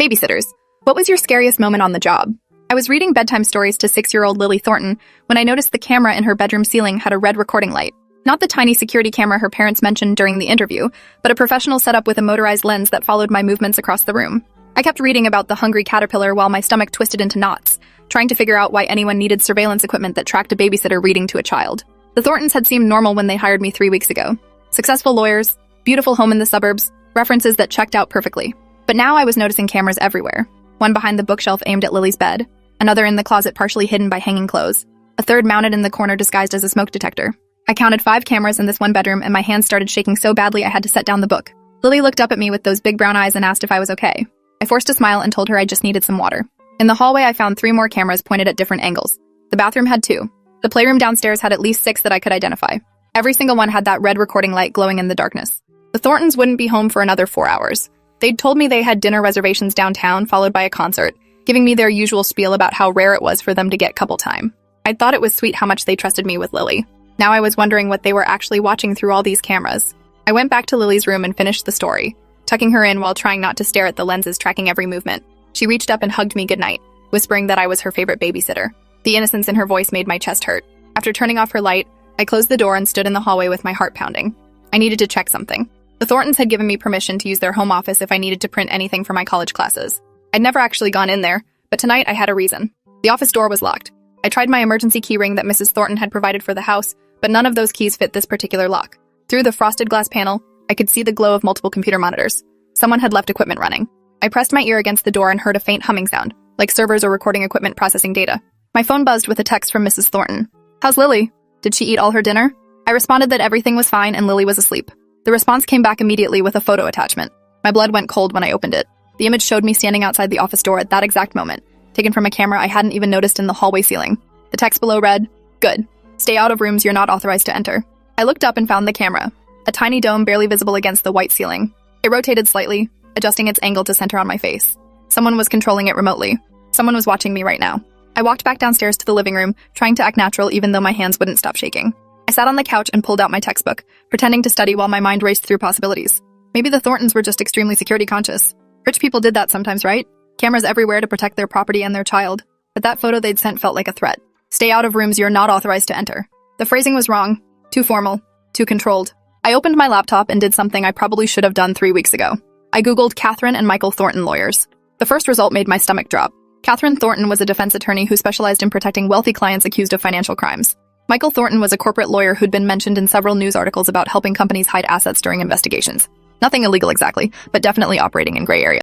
Babysitters. What was your scariest moment on the job? I was reading bedtime stories to 6-year-old Lily Thornton when I noticed the camera in her bedroom ceiling had a red recording light. Not the tiny security camera her parents mentioned during the interview, but a professional setup with a motorized lens that followed my movements across the room. I kept reading about the hungry caterpillar while my stomach twisted into knots, trying to figure out why anyone needed surveillance equipment that tracked a babysitter reading to a child. The Thorntons had seemed normal when they hired me 3 weeks ago. Successful lawyers, beautiful home in the suburbs, references that checked out perfectly. But now I was noticing cameras everywhere. One behind the bookshelf aimed at Lily's bed, another in the closet partially hidden by hanging clothes, a third mounted in the corner disguised as a smoke detector. I counted 5 cameras in this one bedroom and my hands started shaking so badly I had to set down the book. Lily looked up at me with those big brown eyes and asked if I was okay. I forced a smile and told her I just needed some water. In the hallway I found 3 more cameras pointed at different angles. The bathroom had 2. The playroom downstairs had at least 6 that I could identify. Every single one had that red recording light glowing in the darkness. The Thorntons wouldn't be home for another 4 hours. They'd told me they had dinner reservations downtown followed by a concert, giving me their usual spiel about how rare it was for them to get couple time. I thought it was sweet how much they trusted me with Lily. Now I was wondering what they were actually watching through all these cameras. I went back to Lily's room and finished the story, tucking her in while trying not to stare at the lenses tracking every movement. She reached up and hugged me goodnight, whispering that I was her favorite babysitter. The innocence in her voice made my chest hurt. After turning off her light, I closed the door and stood in the hallway with my heart pounding. I needed to check something. The Thorntons had given me permission to use their home office if I needed to print anything for my college classes. I'd never actually gone in there, but tonight I had a reason. The office door was locked. I tried my emergency key ring that Mrs. Thornton had provided for the house, but none of those keys fit this particular lock. Through the frosted glass panel, I could see the glow of multiple computer monitors. Someone had left equipment running. I pressed my ear against the door and heard a faint humming sound, like servers or recording equipment processing data. My phone buzzed with a text from Mrs. Thornton. "How's Lily? Did she eat all her dinner?" I responded that everything was fine and Lily was asleep. The response came back immediately with a photo attachment. My blood went cold when I opened it. The image showed me standing outside the office door at that exact moment, taken from a camera I hadn't even noticed in the hallway ceiling. The text below read, "Good. Stay out of rooms you're not authorized to enter." I looked up and found the camera, a tiny dome barely visible against the white ceiling. It rotated slightly, adjusting its angle to center on my face. Someone was controlling it remotely. Someone was watching me right now. I walked back downstairs to the living room, trying to act natural even though my hands wouldn't stop shaking. I sat on the couch and pulled out my textbook, pretending to study while my mind raced through possibilities. Maybe the Thorntons were just extremely security conscious. Rich people did that sometimes, right? Cameras everywhere to protect their property and their child. But that photo they'd sent felt like a threat. Stay out of rooms you're not authorized to enter. The phrasing was wrong, too formal, too controlled. I opened my laptop and did something I probably should have done 3 weeks ago. I Googled Catherine and Michael Thornton lawyers. The first result made my stomach drop. Catherine Thornton was a defense attorney who specialized in protecting wealthy clients accused of financial crimes. Michael Thornton was a corporate lawyer who'd been mentioned in several news articles about helping companies hide assets during investigations. Nothing illegal exactly, but definitely operating in gray areas.